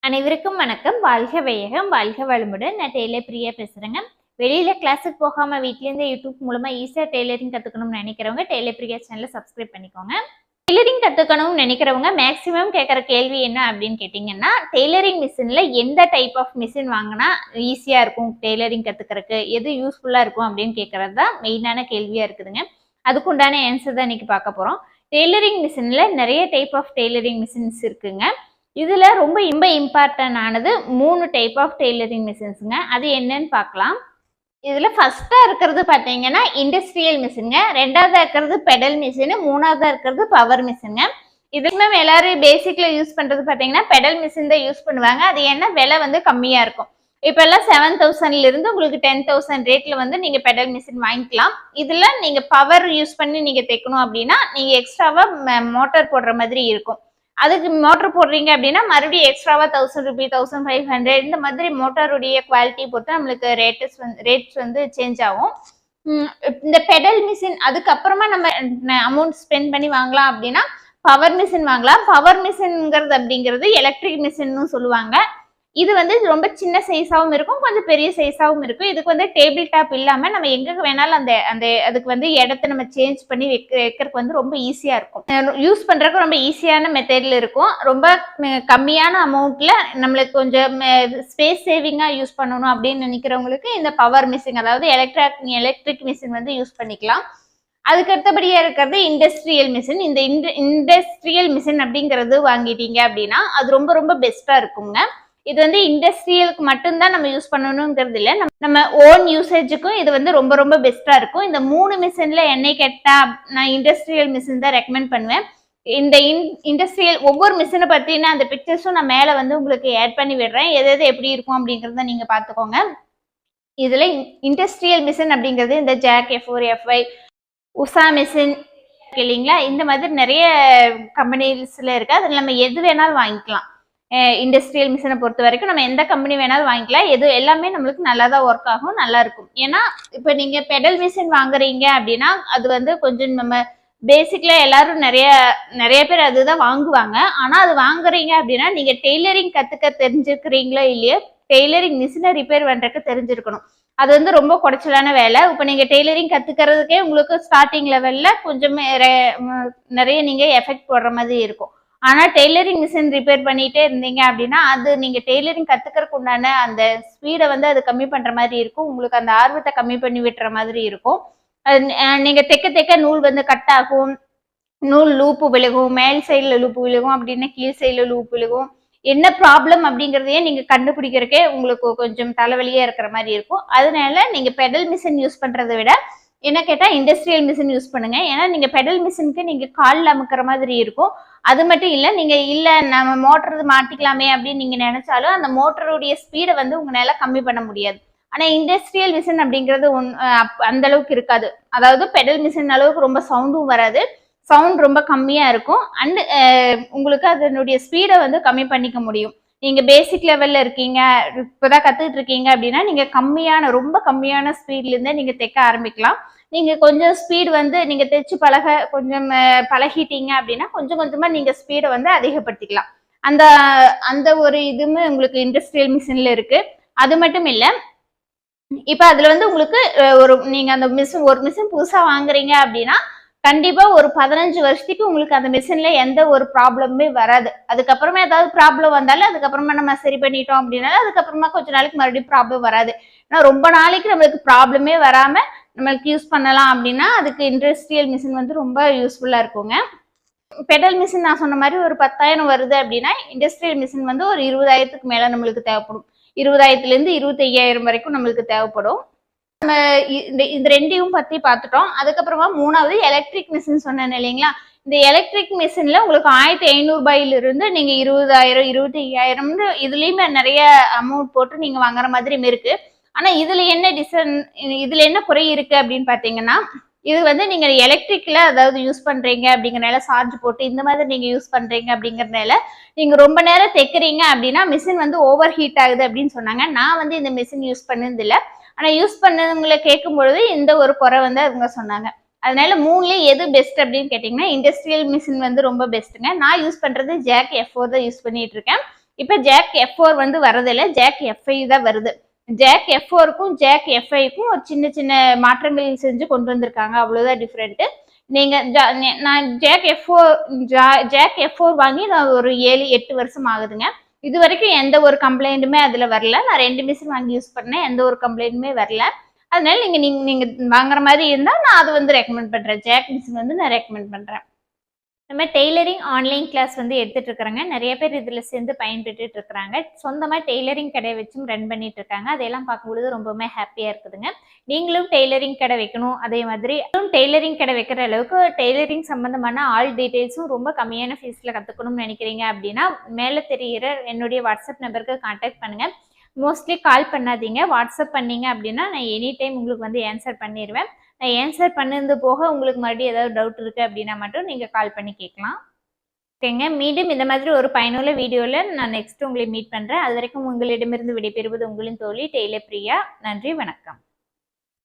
அனைவருக்கும் வணக்கம். வாழ்க வையகம், வாழ்க வளமுடன். நான் டெய்லர் பிரியா பேசுறேங்க. வெளியில கிளாஸுக்கு போகாம வீட்லேருந்து யூடியூப் மூலமா ஈஸியா டெய்லரிங் கத்துக்கணும்னு நினைக்கிறவங்க டெய்லர் பிரியா சேனலை சப்ஸ்கிரைப் பண்ணிக்கோங்க. டெய்லரிங் கத்துக்கணும்னு நினைக்கிறவங்க மேக்சிமம் கேட்குற கேள்வி என்ன அப்படின்னு கேட்டிங்கன்னா, டெய்லரிங் மிஷின்ல எந்த டைப் ஆஃப் மிஷின் வாங்கினா ஈஸியா இருக்கும் டெய்லரிங் கத்துக்கிறதுக்கு, எது யூஸ்ஃபுல்லா இருக்கும் அப்படின்னு கேட்கறது தான் மெயினான கேள்வியா இருக்குதுங்க. அதுக்குண்டான ஆன்சர் தான் இன்னைக்கு பார்க்க போறோம். டெய்லரிங் மிஷின்ல நிறைய டைப் ஆஃப் டெய்லரிங் மிஷின்ஸ் இருக்குங்க. இதுல ரொம்ப இம்பார்ட்டன்ட் ஆனது 3 டைப் ஆஃப் டெய்லரிங் மிஷின்ஸுங்க. அது என்னன்னு பார்க்கலாம். இதுல ஃபர்ஸ்டா இருக்கிறது பாத்தீங்கன்னா இண்டஸ்ட்ரியல் மிஷினுங்க, ரெண்டாவதா இருக்கிறது பெடல் மிஷின், மூணாவதா இருக்கிறது பவர் மிஷினுங்க. இதுல எல்லாரும் பேசிக்ல யூஸ் பண்றது பாத்தீங்கன்னா பெடல் மிஷின் தான் யூஸ் பண்ணுவாங்க. அது என்ன விலை வந்து கம்மியா இருக்கும். இப்ப எல்லாம் 7,000ல இருந்து உங்களுக்கு 10,000 ரேட்ல வந்து நீங்க பெடல் மிஷின் வாங்கிக்கலாம். இதுல நீங்க பவர் யூஸ் பண்ணி நீங்க தைக்கணும் அப்படின்னா நீங்க எக்ஸ்ட்ராவா மோட்டார் போடுற மாதிரி இருக்கும். அதுக்கு மோட்டர் போடுறீங்க அப்படின்னா மறுபடியும் எக்ஸ்ட்ராவா 1000 ரூபீஸ், 1500 இந்த மாதிரி மோட்டாருடைய குவாலிட்டி பொறுத்து நம்மளுக்கு ரேட்ஸ் வந்து சேஞ்ச் ஆகும். இந்த பெடல் மிஷின் அதுக்கப்புறமா நம்ம அமௌண்ட் ஸ்பெண்ட் பண்ணி வாங்கலாம் அப்படின்னா பவர் மிஷின் வாங்கலாம். பவர் மிஷின்ங்கிறது அப்படிங்கிறது எலக்ட்ரிக் மிஷின்னு சொல்லுவாங்க. இது வந்து ரொம்ப சின்ன சைஸாகவும் இருக்கும், கொஞ்சம் பெரிய சைஸாகவும் இருக்கும். இதுக்கு வந்து டேபிள் டாப் இல்லாம நம்ம எங்க வேணாலும் அந்த அதுக்கு வந்து இடத்த நம்ம சேஞ்ச் பண்ணி வைக்கிறதுக்கு வந்து ரொம்ப ஈஸியா இருக்கும். யூஸ் பண்றதுக்கு ரொம்ப ஈஸியான மெத்தட்ல இருக்கும். ரொம்ப கம்மியான அமௌண்ட்ல நம்மளுக்கு கொஞ்சம் ஸ்பேஸ் சேவிங்கா யூஸ் பண்ணணும் அப்படின்னு நினைக்கிறவங்களுக்கு இந்த பவர் மிஷின், அதாவது எலக்ட்ரிக் மிஷின் வந்து யூஸ் பண்ணிக்கலாம். அதுக்கு அடுத்தபடியா இருக்கிறது இண்டஸ்ட்ரியல் மிஷின். இந்த இண்டஸ்ட்ரியல் மிஷின் அப்படிங்கிறது வாங்கிட்டீங்க அப்படின்னா அது ரொம்ப ரொம்ப பெஸ்டா இருக்குங்க. இது வந்து இண்டஸ்ட்ரியலுக்கு மட்டும்தான் நம்ம யூஸ் பண்ணணுங்கிறது இல்லை, நம்ம ஓன் யூசேஜுக்கும் இது வந்து ரொம்ப ரொம்ப பெஸ்டா இருக்கும். இந்த 3 மிஷின்ல என்னை கேட்டா நான் இண்டஸ்ட்ரியல் மிஷின் தான் ரெக்கமெண்ட் பண்ணுவேன். இந்த இண்டஸ்ட்ரியல் ஒவ்வொரு மிஷினை பத்தின அந்த பிக்சர்ஸும் நான் மேல வந்து உங்களுக்கு ஆட் பண்ணி விடுறேன். எது எப்படி இருக்கும் அப்படிங்கறத நீங்க பாத்துக்கோங்க. இதுல இண்டஸ்ட்ரியல் மிஷின் அப்படிங்கிறது இந்த jack F4, F5, Usha machine இல்லைங்களா, இந்த மாதிரி நிறைய கம்பெனிஸ்ல இருக்கு. அதில் நம்ம எது வேணாலும் வாங்கிக்கலாம். இண்டஸ்ட்ரியல் மிஷினை பொறுத்த வரைக்கும் நம்ம எந்த கம்பெனி வேணாலும் வாங்கிக்கலாம். எல்லாமே நம்மளுக்கு நல்லா தான் ஒர்க் ஆகும், நல்லா இருக்கும். ஏன்னா இப்போ நீங்க பெடல் மிஷின் வாங்குறீங்க அப்படின்னா அது வந்து கொஞ்சம் நம்ம பேசிக்ல எல்லாரும் நிறைய பேர் அதுதான் வாங்குவாங்க. ஆனா அது வாங்குறீங்க அப்படின்னா நீங்க டெய்லரிங் கத்துக்க தெரிஞ்சுக்கிறீங்களோ இல்லையோ டெய்லரிங் மிஷினை ரிப்பேர் பண்றதுக்கு தெரிஞ்சிருக்கணும். அது வந்து ரொம்ப குறைச்சலான வேலை. இப்போ நீங்க டெய்லரிங் கத்துக்கிறதுக்கே உங்களுக்கு ஸ்டார்டிங் லெவல்ல கொஞ்சம் நிறைய நீங்க எஃபெக்ட் போடுற மாதிரி இருக்கும். ஆனா டெய்லரிங் மிஷின் ரிப்பேர் பண்ணிட்டே இருந்தீங்க அப்படின்னா அது நீங்க டெய்லரிங் கத்துக்கிறதுக்கு உண்டான அந்த ஸ்பீடை வந்து அது கம்மி பண்ற மாதிரி இருக்கும். உங்களுக்கு அந்த ஆர்வத்தை கம்மி பண்ணி விட்டுற மாதிரி இருக்கும். நீங்க தைக்க நூல் வந்து கட் ஆகும், நூல் லூப்பு விழுகும், மேல் சைட்ல லூப்பு விழுகும், அப்படின்னா கீழ் சைட்ல லூப்பு விழுகும். என்ன ப்ராப்ளம் அப்படிங்கிறதையே நீங்க கண்டுபிடிக்கிறக்கே உங்களுக்கு கொஞ்சம் தலைவலியா இருக்கிற மாதிரி இருக்கும். அதனால நீங்க பெடல் மிஷின் யூஸ் பண்றதை விட என்ன கேட்டா இண்டஸ்ட்ரியல் மிஷின் யூஸ் பண்ணுங்க. ஏன்னா நீங்க பெடல் மிஷினுக்கு நீங்க காலில் அமுக்கிற மாதிரி இருக்கும். அது மட்டும் இல்லை, நீங்க இல்லை நம்ம மோட்டர் மாட்டிக்கலாமே அப்படின்னு நீங்க நினைச்சாலும் அந்த மோட்டருடைய ஸ்பீடை வந்து உங்களால கம்மி பண்ண முடியாது. ஆனா இண்டஸ்ட்ரியல் மிஷின் அப்படிங்கிறது அந்த அளவுக்கு இருக்காது. அதாவது பெடல் மிஷின் அளவுக்கு ரொம்ப சவுண்டும் வராது, சவுண்ட் ரொம்ப கம்மியா இருக்கும். அண்ட் உங்களுக்கு அதனுடைய ஸ்பீடை வந்து கம்மி பண்ணிக்க முடியும். நீங்க பேசிக் லெவல்ல இருக்கீங்க, இப்பதான் கத்துக்கிட்டு இருக்கீங்க அப்படின்னா நீங்க ரொம்ப கம்மியான ஸ்பீட்ல இருந்தே நீங்க தைக்க ஆரம்பிக்கலாம். நீங்க கொஞ்சம் ஸ்பீடு வந்து நீங்க தைச்சு கொஞ்சம் பழகிட்டீங்க அப்படின்னா கொஞ்சம் கொஞ்சமா நீங்க ஸ்பீடை வந்து அதிகப்படுத்திக்கலாம். அந்த அந்த ஒரு இதுவுமே உங்களுக்கு இண்டஸ்ட்ரியல் மிஷின்ல இருக்கு. அது மட்டும் இல்ல, இப்ப அதுல வந்து உங்களுக்கு நீங்க அந்த ஒரு மிஷின் புதுசா வாங்குறீங்க அப்படின்னா கண்டிப்பா ஒரு 15 வருஷத்துக்கு உங்களுக்கு அந்த மிஷின்ல எந்த ஒரு ப்ராப்ளமுமே வராது. அதுக்கப்புறமா ஏதாவது ப்ராப்ளம் வந்தாலும் அதுக்கப்புறமா நம்ம சரி பண்ணிட்டோம் அப்படின்னாலும் அதுக்கப்புறமா கொஞ்ச நாளைக்கு மறுபடியும் ப்ராப்ளம் வராது. ஏன்னா ரொம்ப நாளைக்கு நம்மளுக்கு ப்ராப்ளமே வராம நம்மளுக்கு யூஸ் பண்ணலாம் அப்படின்னா அதுக்கு இண்டஸ்ட்ரியல் மிஷின் வந்து ரொம்ப யூஸ்ஃபுல்லா இருக்குங்க. பெடல் மிஷின் நான் சொன்ன மாதிரி ஒரு 10,000 வருது அப்படின்னா இண்டஸ்ட்ரியல் மிஷின் வந்து ஒரு 20,000க்கு மேல நம்மளுக்கு தேவைப்படும். 20,000ல இருந்து 25,000 வரைக்கும் நம்மளுக்கு தேவைப்படும். நம்ம இந்த ரெண்டையும் பத்தி பார்த்துட்டோம். அதுக்கப்புறமா மூணாவது எலக்ட்ரிக் மிஷின் சொன்னேன் இல்லைங்களா. இந்த எலக்ட்ரிக் மிஷின்ல உங்களுக்கு 1,500 ரூபாயில இருந்து நீங்க 20,000, 25,000 இதுலயுமே நிறைய அமௌண்ட் போட்டு நீங்க வாங்குற மாதிரி இருக்கு. ஆனா இதுல என்ன குறை இருக்கு அப்படின்னு பாத்தீங்கன்னா, இது வந்து நீங்க எலக்ட்ரிக்ல அதாவது யூஸ் பண்றீங்க அப்படிங்கறனால சார்ஜ் போட்டு இந்த மாதிரி நீங்க யூஸ் பண்றீங்க அப்படிங்கறதுனால நீங்க ரொம்ப நேரம் தைக்கிறீங்க அப்படின்னா மிஷின் வந்து ஓவர் ஹீட் ஆகுது அப்படின்னு சொன்னாங்க. நான் வந்து இந்த மிஷின் யூஸ் பண்ணது இல்லை. ஆனா யூஸ் பண்ணவங்களை கேட்கும் பொழுது இந்த ஒரு குறை வந்து அவங்க சொன்னாங்க. அதனால 3ல எது பெஸ்ட் அப்படின்னு கேட்டீங்கன்னா இண்டஸ்ட்ரியல் மிஷின் வந்து ரொம்ப பெஸ்ட்டுங்க. நான் யூஸ் பண்றது ஜாக் F4 தான் யூஸ் பண்ணிட்டு இருக்கேன். இப்போ ஜாக் F4 வந்து வரதில்லை, ஜாக் F5 தான் வருது. ஜாக் F4க்கும் ஜாக் F5க்கும் ஒரு சின்ன சின்ன மாற்றங்கள் செஞ்சு கொண்டு வந்திருக்காங்க, அவ்வளோதான் டிஃப்ரெண்ட்டு. நீங்க நான் ஜாக் F4 வாங்கி நான் ஒரு 7-8 வருஷம் ஆகுதுங்க. இது வரைக்கும் எந்த ஒரு கம்ப்ளைண்ட்டுமே அதுல வரல. நான் 2 மிஷின் வாங்கி யூஸ் பண்ணேன், எந்த ஒரு கம்ப்ளைண்ட்டுமே வரல. அதனால நீங்க நீங்க நீங்க வாங்குற மாதிரி இருந்தா நான் அது வந்து ரெக்கமெண்ட் பண்றேன். ஜாக் மிஷின் வந்து நான் ரெக்கமெண்ட் பண்றேன். நம்ம டெய்லரிங் ஆன்லைன் கிளாஸ் வந்து எடுத்துட்டு இருக்கிறாங்க. நிறைய பேர் இதுல சேர்ந்து பயன்பெற்றுட்டு இருக்கிறாங்க. சொந்தமா டெய்லரிங் கடை வச்சும் ரன் பண்ணிட்டு இருக்காங்க. அதெல்லாம் பார்க்கும்பொழுது ரொம்பவுமே ஹாப்பியா இருக்குதுங்க. நீங்களும் டெய்லரிங் கடை வைக்கணும், அதே மாதிரி டெய்லரிங் கடை வைக்கிற அளவுக்கு டெய்லரிங் சம்பந்தமான ஆல் டீடைல்ஸும் ரொம்ப கம்மியான ஃபீஸ்ல கத்துக்கணும்னு நினைக்கிறீங்க அப்படின்னா மேல தெரிகிற என்னுடைய வாட்ஸ்அப் நம்பருக்கு கான்டாக்ட் பண்ணுங்க. மோஸ்ட்லி கால் பண்ணாதீங்க, வாட்ஸ்அப் பண்ணீங்க அப்படின்னா நான் எனி டைம் உங்களுக்கு வந்து ஆன்சர் பண்ணிடுவேன். நான் ஆன்சர் பண்ணது போக உங்களுக்கு மறுபடியும் ஏதாவது டவுட் இருக்குது அப்படின்னா மட்டும் நீங்கள் கால் பண்ணி கேட்கலாம். ஓகேங்க, மீண்டும் இந்த மாதிரி ஒரு பயனுள்ள வீடியோவில் நான் நெக்ஸ்ட் உங்களை மீட் பண்ணுறேன். அது வரைக்கும் உங்களிடமிருந்து விடைபெறுவது உங்களின் தோழி டெய்லர் பிரியா. நன்றி, வணக்கம்.